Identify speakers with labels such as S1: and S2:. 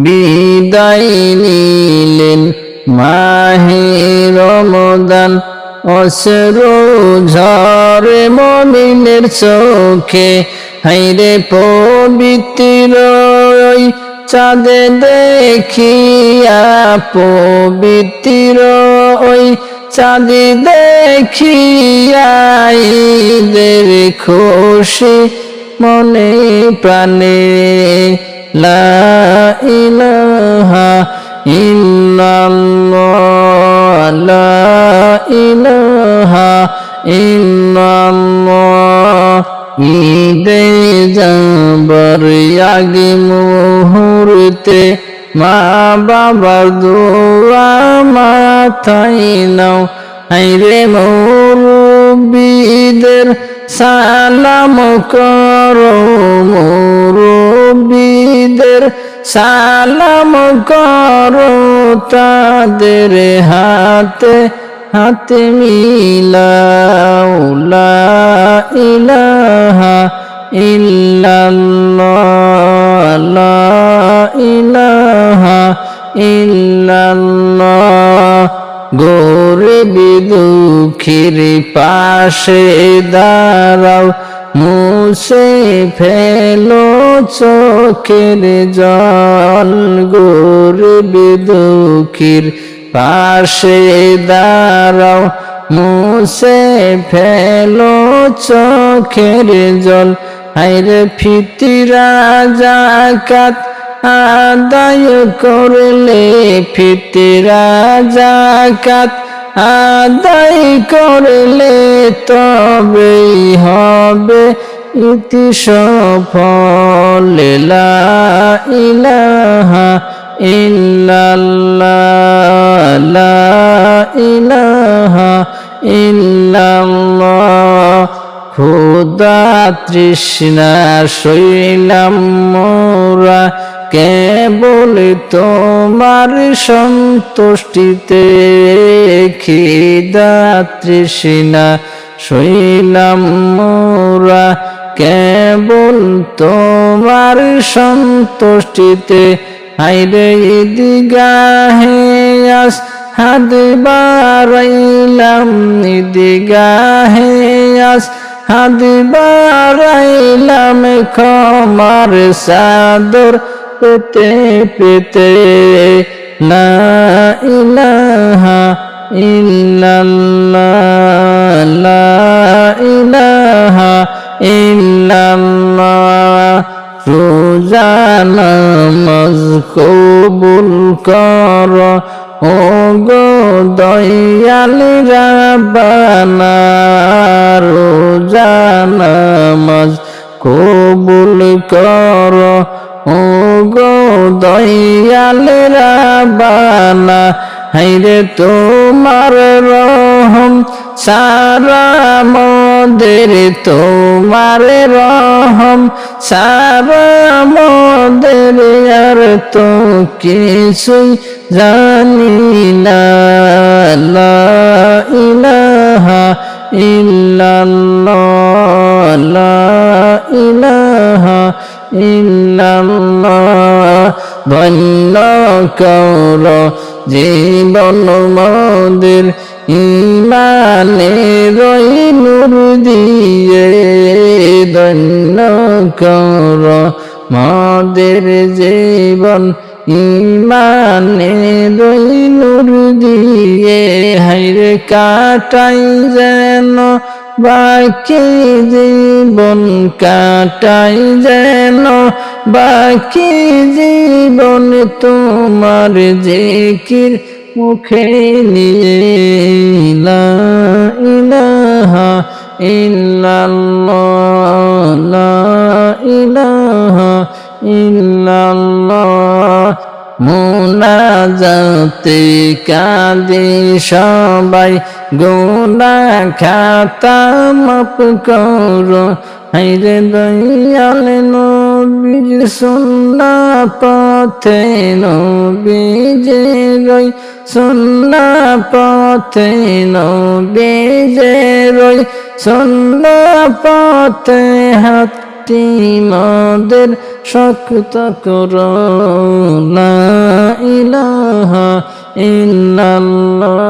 S1: বিদায় নিলেন মাহে রমজান অশ্রু ঝরে মুমিনের চোখে হায়রে পবিত্র ওই চাঁদ দেখিয়া পবিত্র ওই চাঁদ দেখিয়া ঈদের খুশি মনে প্রাণে লা ইলাহা ইল্লাল্লাহ লা ইলাহা ইল্লাল্লাহ ঈদে যাবার আগে মুহূর্তে মা বাবার দোয়া মাথায় নাও হায়রে মুরব্বিদের সালাম করো মুরব্বিদের সালাম করো তাদের হাতে হাতে মিলাও লা ইলাহা ইল্লাল্লাহ লা ইলাহা ইল্লাল্লাহ গরিব দুঃখীর পাশে দাঁড়াও মুছে ফেলো চোখের জল গরিব দুঃখীর পাশে দাঁড়াও মুছে ফেলো চোখের জল হায়রে ফিতরা যাকাত আদায় করলে ফিতরা যাকাত আদায় করলে তবেই হবে ইতি সফল লা ইলাহা ইল্লাল্লাহ লা ইলাহা ইল্লাল্লাহ ক্ষুধা তৃষ্ণা সইলাম মোরা কেবল তোমার সন্তুষ্টিতে খিদা তৃষ্ণা সইলাম মোরা কেবল তোমার সন্তুষ্টিতে হায়রে ঈদগাহে আসহাদ বারাইলাম ঈদগাহে আসহাদ বারাইলাম ক্ষমার চাদর পেতে পেতে লা ইলাহা ইল্লাল্লাহ লা ইলাহা ইল্লাল্লাহ রোজা নামাজ কবুল কর ও গো দয়াল রাব্বানা রোজা নামাজ কবুল কর ও গো দয়াল রাব্বানা হায়রে তোমার রহম সারা মোদের তোমার রহম সারা মোদের আর তো কিছুই জানি না লা ইলাহা ইল্লাল্লাহ লা ইলাহা ইল্লাল্লাহ ধন্য কর জীবন মোদের ইমানে রই নূর দিয়ে ধন্য কর মোদের জীবন ইমানে রই নূর দিয়ে হায়রে কাটাই যেন বাকি জীবন কাটাই যেন বাকি জীবন তোমার জিকির মুখে নিয়ে লা ইলাহা ইল্লাল্লাহ লা ইলাহা ইল্লাল্লাহ মুনাজাতে কাঁদে সবাই গুনাহ খাতা মাফ করো হায়রে দয়াল নবীর সুন্নাহ পথে নবীজে রই সুন্নাহ পথে নবীজে রই সুন্নাহ পথে হাতটি মোদের শক্ত করো লা ইল্লাল্লাহ